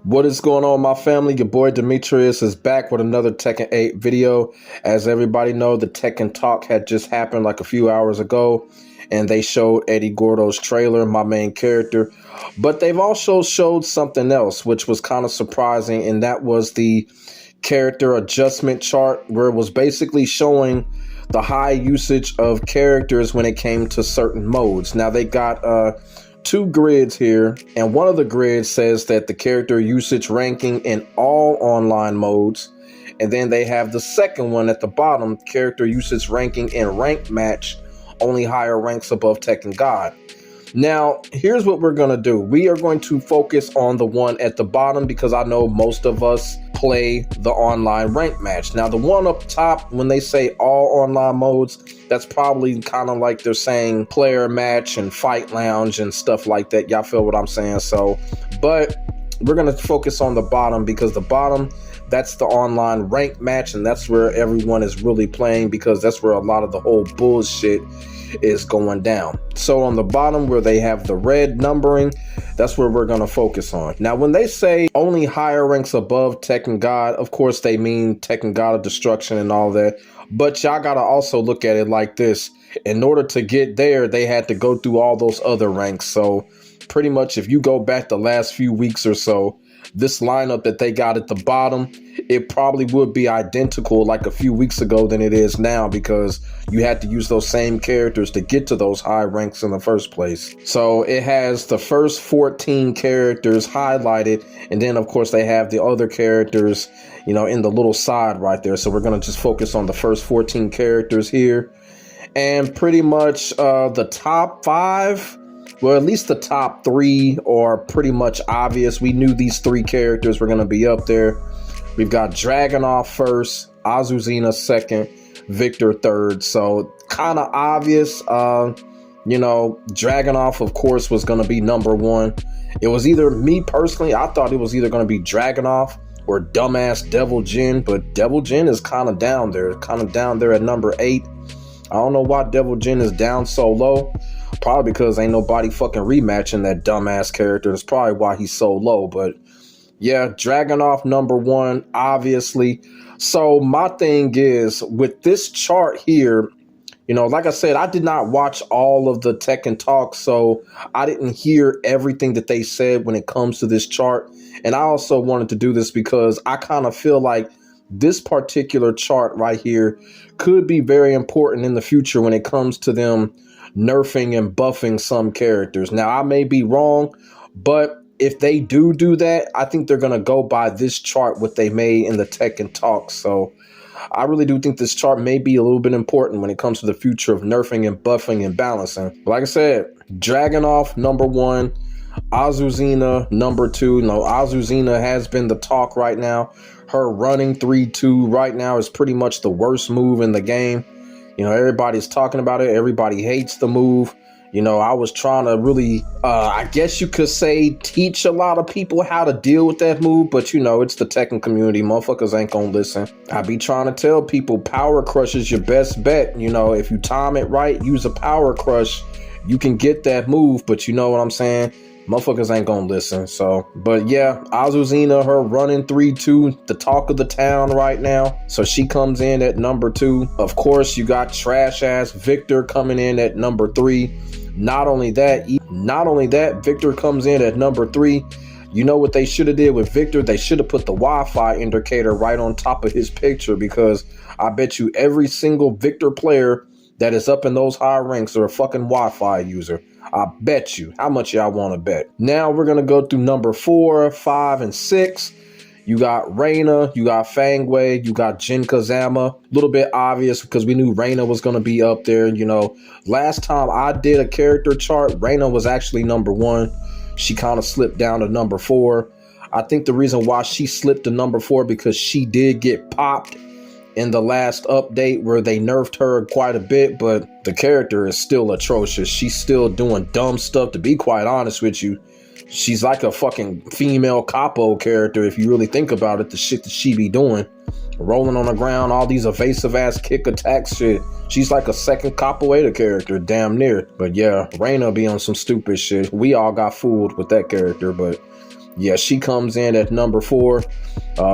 What is going on, my family? Your boy Demetrius is back with another Tekken 8 video. As everybody know, the Tekken Talk had just happened like a few hours ago, and they showed Eddie Gordo's trailer, my main character. But they've also showed something else, which was kind of surprising, and that was the character adjustment chart, where it was basically showing the high usage of characters when it came to certain modes. Now they got two grids here, and one of the grids says that the character usage ranking in all online modes, and then they have the second one at the bottom, character usage ranking in ranked match, only higher ranks above Tekken God. Now, here's what we're going to do. We are going to focus on the one at the bottom because I know most of us play the online ranked match. Now, the one up top, when they say all online modes, that's probably kind of like they're saying player match and fight lounge and stuff like that. Y'all feel what I'm saying? So, but we're going to focus on the bottom because the bottom, that's the online ranked match, and that's where everyone is really playing because that's where a lot of the whole bullshit is going down. So on the bottom where they have the red numbering, that's where we're going to focus on. Now, when they say only higher ranks above Tekken God, of course they mean Tekken God of Destruction and all that. But y'all got to also look at it like this. In order to get there, they had to go through all those other ranks. So pretty much if you go back the last few weeks or so, this lineup that they got at the bottom, it probably would be identical like a few weeks ago than it is now because you had to use those same characters to get to those high ranks in the first place. So it has the first 14 characters highlighted, and then of course they have the other characters, you know, in the little side right there. So we're going to just focus on the first 14 characters here, and pretty much the top 5, well, at least the top 3 are pretty much obvious. We knew these 3 characters were going to be up there. We've got Dragunov first, Azuzina second, Victor third. So kind of obvious. You know, Dragunov, of course, was going to be number 1. It was either, me personally, I thought it was either going to be Dragunov or dumbass Devil Jin, but Devil Jin is kind of down there at number 8. I don't know why Devil Jin is down so low. Probably because ain't nobody fucking rematching that dumbass character. That's probably why he's so low. But yeah, Dragunov number 1, obviously. So my thing is, with this chart here, you know, like I said, I did not watch all of the Tekken Talk, so I didn't hear everything that they said when it comes to this chart. And I also wanted to do this because I kind of feel like this particular chart right here could be very important in the future when it comes to them nerfing and buffing some characters. Now, I may be wrong, but if they do that, I think they're going to go by this chart, what they made in the Tekken Talk. So I really do think this chart may be a little bit important when it comes to the future of nerfing and buffing and balancing. Like I said, Dragunov number 1, Azuzina number 2. No, Azuzina has been the talk right now. Her running 3-2 right now is pretty much the worst move in the game. You know, everybody's talking about it. Everybody hates the move. You know, I was trying to really, I guess you could say, teach a lot of people how to deal with that move. But, you know, it's the Tekken community. Motherfuckers ain't gonna listen. I be trying to tell people power crush is your best bet. You know, if you time it right, use a power crush, you can get that move. But you know what I'm saying? Motherfuckers ain't gonna listen. So, but yeah, Azuzina, her running 3-2, the talk of the town right now. So she comes in at number 2. Of course, you got trash ass Victor coming in at number 3. Not only that, Victor comes in at number 3. You know what they should have did with Victor? They should have put the Wi-Fi indicator right on top of his picture, because I bet you every single Victor player that is up in those high ranks are a fucking Wi-Fi user. I bet you. How much y'all want to bet? Now we're going to go through number 4, 5, and 6. You got Reina, you got Fangwei, you got Jin Kazama. A little bit obvious because we knew Reina was going to be up there. You know, last time I did a character chart, Reina was actually number 1. She kind of slipped down to number 4. I think the reason why she slipped to number 4 because she did get popped in the last update where they nerfed her quite a bit, but the character is still atrocious. She's still doing dumb stuff, to be quite honest with you. She's like a fucking female capo character if you really think about it, the shit that she be doing. Rolling on the ground, all these evasive ass kick attacks shit. She's like a second capoeira character, damn near. But yeah, Reina be on some stupid shit. We all got fooled with that character, but Yeah, she comes in at number 4.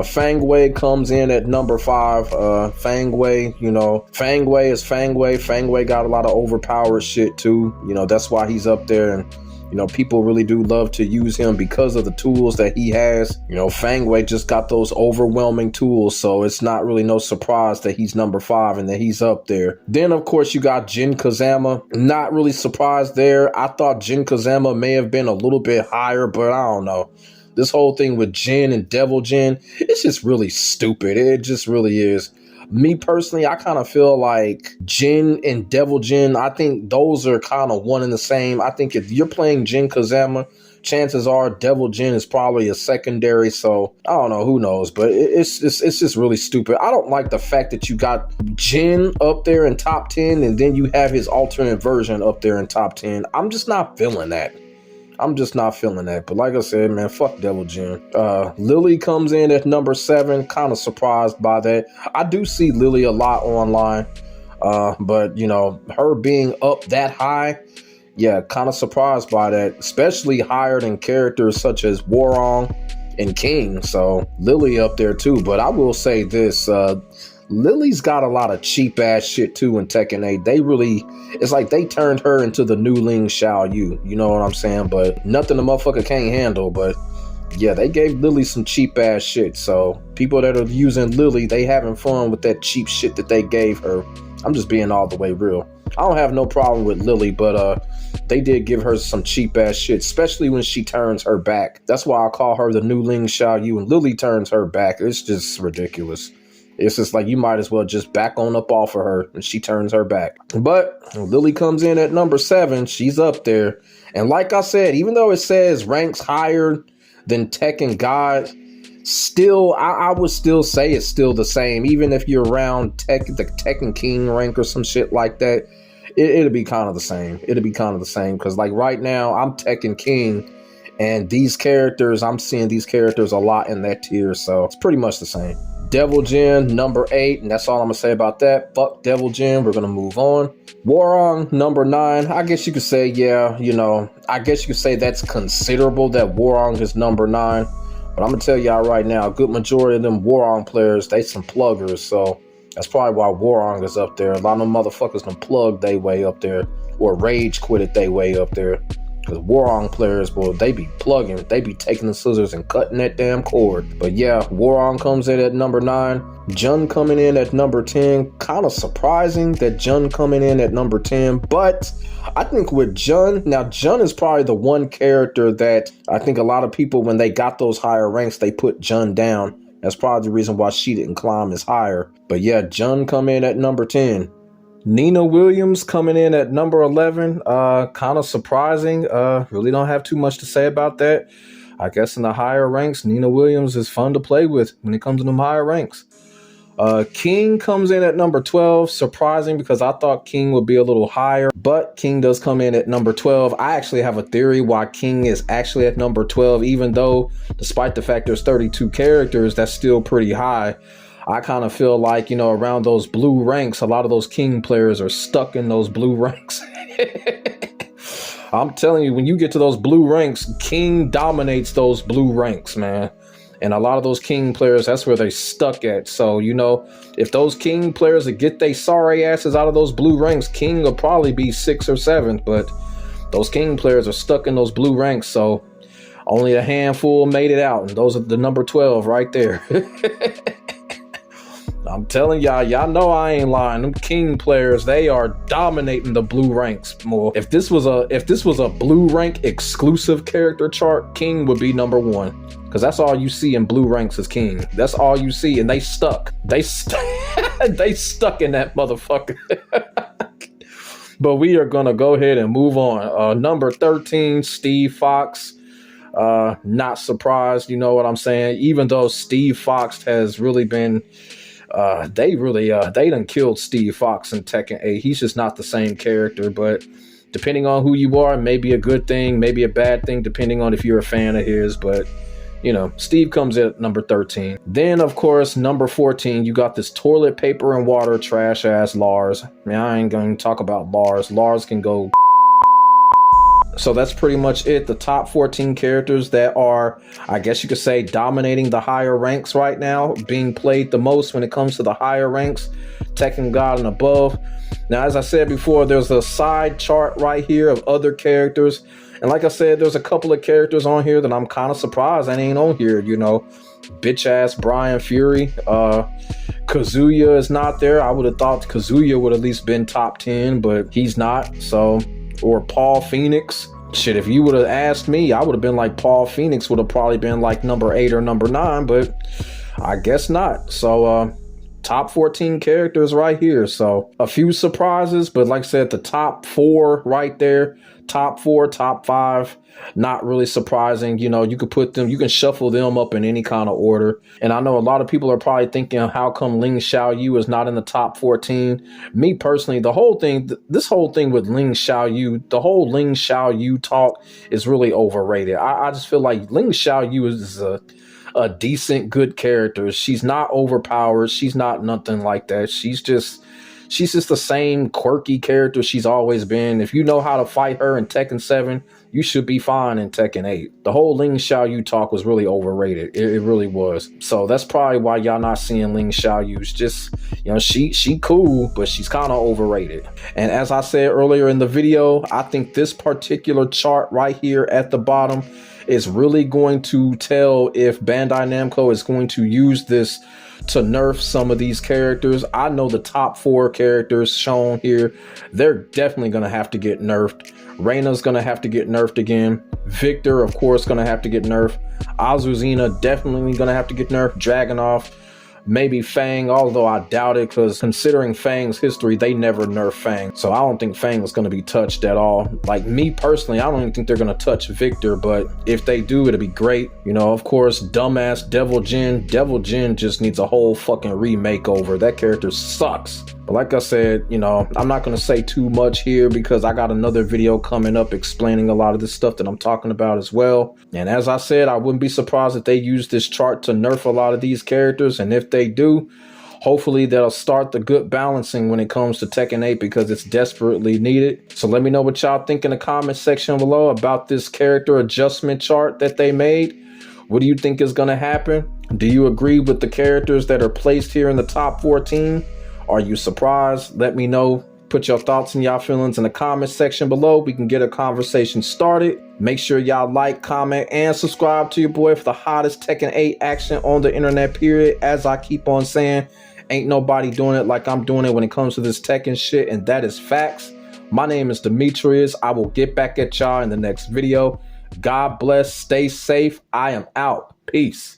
Fang Wei comes in at number 5. Fang Wei, you know, Fang Wei is Fang Wei. Fang Wei got a lot of overpowered shit too. You know, that's why he's up there. And, you know, people really do love to use him because of the tools that he has. You know, Fang Wei just got those overwhelming tools. So it's not really no surprise that he's number 5 and that he's up there. Then, of course, you got Jin Kazama. Not really surprised there. I thought Jin Kazama may have been a little bit higher, but I don't know. This whole thing with Jin and Devil Jin, it's just really stupid. It just really is. Me personally, I kind of feel like Jin and Devil Jin, I think those are kind of one and the same. I think if you're playing Jin Kazama, chances are Devil Jin is probably a secondary. So I don't know, who knows, but it's just really stupid. I don't like the fact that you got Jin up there in top 10 and then you have his alternate version up there in top 10. I'm just not feeling that. But like I said, man, fuck Devil Jin. Lily comes in at number 7. Kind of surprised by that. I do see Lily a lot online. But, you know, her being up that high, yeah, kind of surprised by that. Especially higher than characters such as Warong and King. So Lily up there too. But I will say this, Lily's got a lot of cheap ass shit too in Tekken 8. They really, it's like they turned her into the new Ling Xiaoyu. You know what I'm saying? But nothing the motherfucker can't handle. But yeah, they gave Lily some cheap ass shit. So people that are using Lily, they having fun with that cheap shit that they gave her. I'm just being all the way real. I don't have no problem with Lily, but they did give her some cheap ass shit, especially when she turns her back. That's why I call her the new Ling Xiaoyu, and Lily turns her back. It's just ridiculous. It's just like you might as well just back on up off of her and she turns her back. But Lily comes in at number 7. She's up there. And like I said, even though it says ranks higher than Tekken God, still, I would still say it's still the same. Even if you're around the Tekken King rank or some shit like that, it'll be kind of the same. It'll be kind of the same. Because like right now, I'm Tekken King. And these characters, I'm seeing these characters a lot in that tier. So it's pretty much the same. Devil Jin, number 8, and that's all I'm gonna say about that. Fuck Devil Jin, we're gonna move on. Warong, number 9. I guess you could say, yeah, you know, I guess you could say that's considerable that Warong is number 9. But I'm gonna tell y'all right now, a good majority of them Warong players, they some pluggers, so that's probably why Warong is up there. A lot of them motherfuckers can plug they way up there, or rage quit it they way up there. Because Warong players, boy, they be plugging. They be taking the scissors and cutting that damn cord. But yeah, Warong comes in at number 9. Jun coming in at number 10. Kind of surprising that Jun coming in at number 10. But I think with Jun, now Jun is probably the one character that I think a lot of people, when they got those higher ranks, they put Jun down. That's probably the reason why she didn't climb as higher. But yeah, Jun come in at number 10. Nina Williams coming in at number 11. Kind of surprising. Really don't have too much to say about that. I guess in the higher ranks, Nina Williams is fun to play with when it comes to them higher ranks. King comes in at number 12. Surprising because I thought King would be a little higher, but King does come in at number 12. I actually have a theory why King is actually at number 12, even though despite the fact there's 32 characters, that's still pretty high. I kind of feel like, you know, around those blue ranks, a lot of those King players are stuck in those blue ranks. I'm telling you, when you get to those blue ranks, King dominates those blue ranks, man. And a lot of those King players, that's where they stuck at. So, you know, if those King players would get their sorry asses out of those blue ranks, King will probably be 6th or 7th. But those King players are stuck in those blue ranks. So only a handful made it out. And those are the number 12 right there. I'm telling y'all know I ain't lying. Them King players, they are dominating the blue ranks more. If this was a blue rank exclusive character chart, King would be number 1. Because that's all you see in blue ranks is King. That's all you see, and they stuck. They stuck in that motherfucker. But we are gonna go ahead and move on. Number 13, Steve Fox. Not surprised, you know what I'm saying? Even though Steve Fox has really been they done killed Steve Fox in Tekken 8. He's just not the same character, but depending on who you are, maybe a good thing, maybe a bad thing, depending on if you're a fan of his. But, you know, Steve comes in at number 13. Then, of course, number 14, you got this toilet paper and water trash ass Lars. Man, I ain't going to talk about Lars. Lars can go. So that's pretty much it. The top 14 characters that are, I guess you could say, dominating the higher ranks right now, being played the most when it comes to the higher ranks, Tekken God and above. Now, as I said before, there's a side chart right here of other characters. And like I said, there's a couple of characters on here that I'm kind of surprised that ain't on here, you know. Bitch ass Brian Fury. Kazuya is not there. I would have thought Kazuya would at least been top 10, but he's not. So, or Paul Phoenix. Shit, if you would have asked me, I would have been like Paul Phoenix would have probably been like number 8 or number 9, but I guess not. So, top 14 characters right here. So a few surprises, but like I said, the top 4 right there, top 4, top 5, not really surprising. You know, you could put them, you can shuffle them up in any kind of order. And I know a lot of people are probably thinking, how come Ling Xiaoyu is not in the top 14? Me personally, the whole thing, this whole thing with Ling Xiaoyu, the whole Ling Xiaoyu talk is really overrated. I just feel like Ling Xiaoyu is a decent, good character. She's not overpowered. She's not nothing like that. She's just the same quirky character she's always been. If you know how to fight her in Tekken 7, you should be fine in Tekken 8. The whole Ling Xiaoyu talk was really overrated. It really was. So that's probably why y'all not seeing Ling Xiaoyu. It's just, you know, she cool, but she's kind of overrated. And as I said earlier in the video, I think this particular chart right here at the bottom is really going to tell if Bandai Namco is going to use this to nerf some of these characters. I know the top 4 characters shown here, they're definitely going to have to get nerfed. Reina's going to have to get nerfed again. Victor, of course, going to have to get nerfed. Azuzina definitely going to have to get nerfed. Dragunov, maybe Fang, although I doubt it, because considering Fang's history, they never nerf Fang. So I don't think Fang is going to be touched at all. Like me personally, I don't even think they're going to touch Victor, but if they do, it'll be great. You know, of course, dumbass Devil Jin. Devil Jin just needs a whole fucking remake over. That character sucks. But like I said, you know, I'm not going to say too much here because I got another video coming up explaining a lot of this stuff that I'm talking about as well. And as I said, I wouldn't be surprised if they use this chart to nerf a lot of these characters. And if they do, hopefully they'll start the good balancing when it comes to Tekken 8 because it's desperately needed. So let me know what y'all think in the comment section below about this character adjustment chart that they made. What do you think is going to happen? Do you agree with the characters that are placed here in the top 14? Are you surprised? Let me know. Put your thoughts and y'all feelings in the comment section below. We can get a conversation started. Make sure y'all like, comment, and subscribe to your boy for the hottest Tekken 8 action on the internet, period. As I keep on saying, ain't nobody doing it like I'm doing it when it comes to this Tekken shit, and that is facts. My name is Demetrius. I will get back at y'all in the next video. God bless. Stay safe. I am out. Peace.